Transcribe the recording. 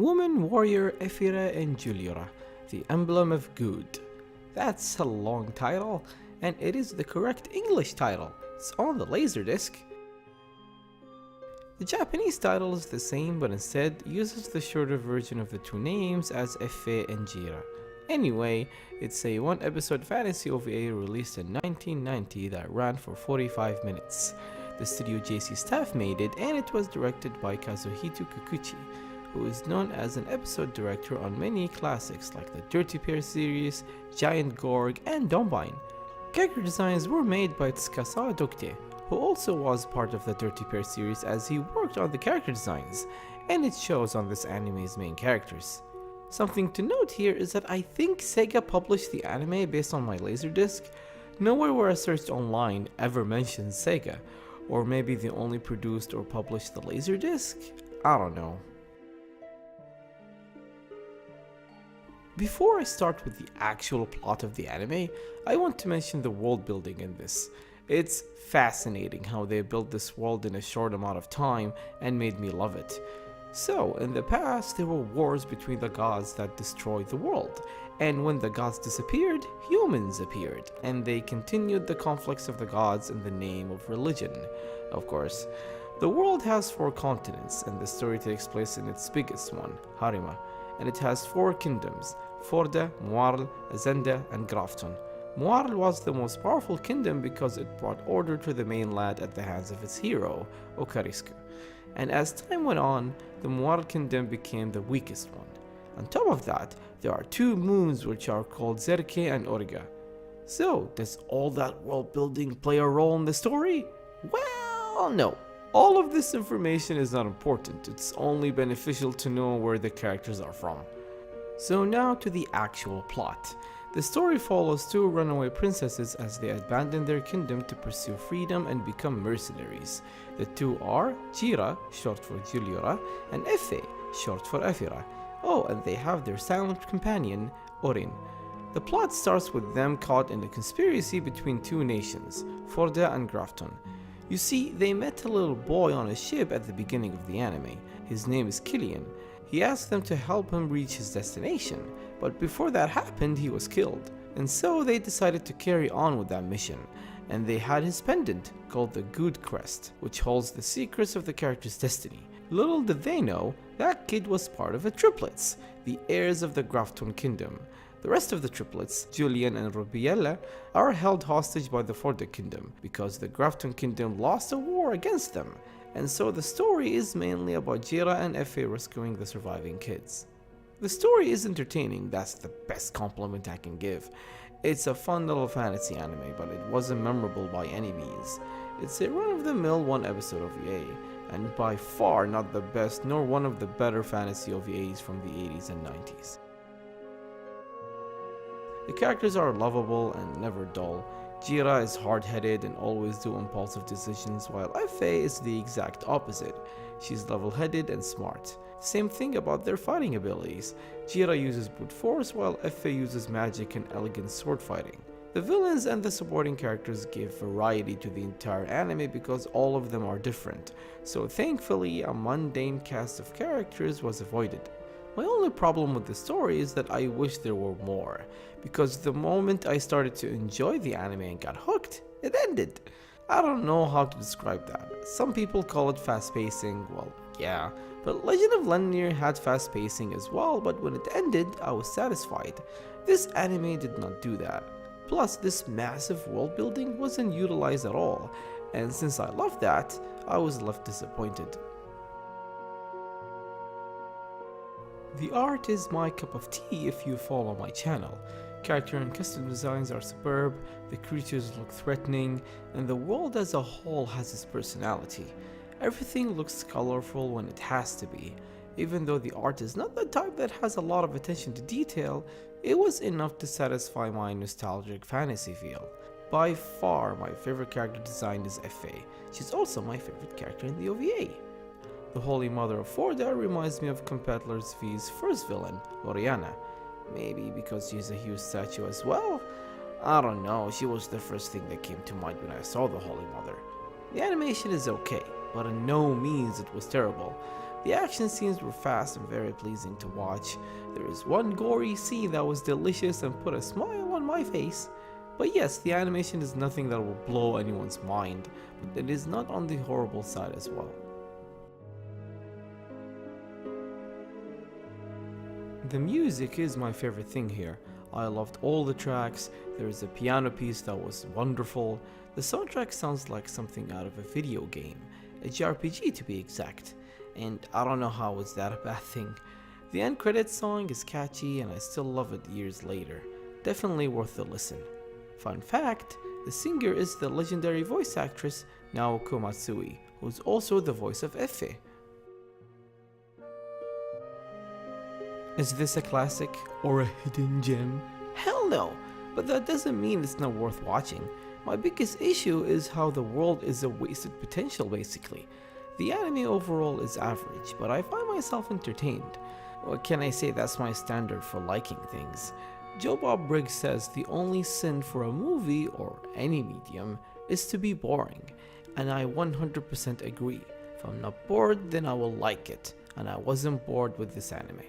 Woman Warrior Efera Juliora, the Emblem of Gude. That's a long title, and it is the correct English title. It's on the laserdisc. The Japanese title is the same, but instead uses the shorter version of the two names as Efe and Jira. Anyway, it's a one-episode fantasy OVA released in 1990 that ran for 45 minutes. The studio J.C.Staff made it, and it was directed by Kazuhito Kikuchi, who is known as an episode director on many classics like the Dirty Pair series, Giant Gorg, and Dombine. Character designs were made by Tsukasa Dokute, who also was part of the Dirty Pair series as he worked on the character designs, and it shows on this anime's main characters. Something to note here is that I think Sega published the anime based on my laserdisc. Nowhere where I searched online ever mentioned Sega, or maybe they only produced or published the laserdisc? I don't know. Before I start with the actual plot of the anime, I want to mention the world building in this. It's fascinating how they built this world in a short amount of time and made me love it. So, in the past, there were wars between the gods that destroyed the world, and when the gods disappeared, humans appeared, and they continued the conflicts of the gods in the name of religion, of course. The world has 4 continents, and the story takes place in its biggest one, Harima, and it has 4 kingdoms, Forda, Moarl, Azenda, and Grafton. Moarl was the most powerful kingdom because it brought order to the mainland at the hands of its hero, Okarisku. And as time went on, the Moarl kingdom became the weakest one. On top of that, there are 2 moons which are called Zerke and Origa. So, does all that world building play a role in the story? Well, no. All of this information is not important, it's only beneficial to know where the characters are from. So now to the actual plot. The story follows 2 runaway princesses as they abandon their kingdom to pursue freedom and become mercenaries. The 2 are Jira, short for Jiliora, and Efe, short for Efera. Oh, and they have their silent companion, Orin. The plot starts with them caught in a conspiracy between 2 nations, Forda and Grafton. You see, they met a little boy on a ship at the beginning of the anime. His name is Killian. He asked them to help him reach his destination, but before that happened, he was killed. And so they decided to carry on with that mission, and they had his pendant, called the Gude Crest, which holds the secrets of the character's destiny. Little did they know, that kid was part of the triplets, the heirs of the Grafton kingdom. The rest of the triplets, Julian and Rubiella, are held hostage by the Forda kingdom because the Grafton kingdom lost a war against them, and so the story is mainly about Jira and Efe rescuing the surviving kids. The story is entertaining, that's the best compliment I can give. It's a fun little fantasy anime, but it wasn't memorable by any means. It's a run-of-the-mill one-episode OVA, and by far not the best nor one of the better fantasy OVAs from the 80s and 90s. The characters are lovable and never dull. Jira is hard-headed and always do impulsive decisions, while Efe is the exact opposite. She's level-headed and smart. Same thing about their fighting abilities. Jira uses brute force while Efe uses magic and elegant sword fighting. The villains and the supporting characters give variety to the entire anime because all of them are different, so thankfully a mundane cast of characters was avoided. My only problem with the story is that I wish there were more, because the moment I started to enjoy the anime and got hooked, it ended. I don't know how to describe that. Some people call it fast pacing, well yeah, but Legend of Lennier had fast pacing as well, but when it ended, I was satisfied. This anime did not do that. Plus, this massive world building wasn't utilized at all, and since I loved that, I was left disappointed. The art is my cup of tea if you follow my channel. Character and costume designs are superb, the creatures look threatening, and the world as a whole has its personality. Everything looks colorful when it has to be. Even though the art is not the type that has a lot of attention to detail, it was enough to satisfy my nostalgic fantasy feel. By far my favorite character design is Efe. She's also my favorite character in the OVA. The Holy Mother of Forda reminds me of Competitors V's first villain, Oriana. Maybe because she's a huge statue as well? I don't know, she was the first thing that came to mind when I saw the Holy Mother. The animation is okay, but in no means it was terrible. The action scenes were fast and very pleasing to watch. There is one gory scene that was delicious and put a smile on my face. But yes, the animation is nothing that will blow anyone's mind, but it is not on the horrible side as well. The music is my favorite thing here. I loved all the tracks. There is a piano piece that was wonderful. The soundtrack sounds like something out of a video game, a JRPG to be exact, and I don't know how is that a bad thing. The end credits song is catchy and I still love it years later. Definitely worth a listen. Fun fact, the singer is the legendary voice actress Naoko Matsui, who's also the voice of Effie. Is this a classic or a hidden gem? Hell no, but that doesn't mean it's not worth watching. My biggest issue is how the world is a wasted potential basically. The anime overall is average, but I find myself entertained. What can I say, that's my standard for liking things. Joe Bob Briggs says the only sin for a movie or any medium is to be boring, and I 100% agree. If I'm not bored, then I will like it, and I wasn't bored with this anime.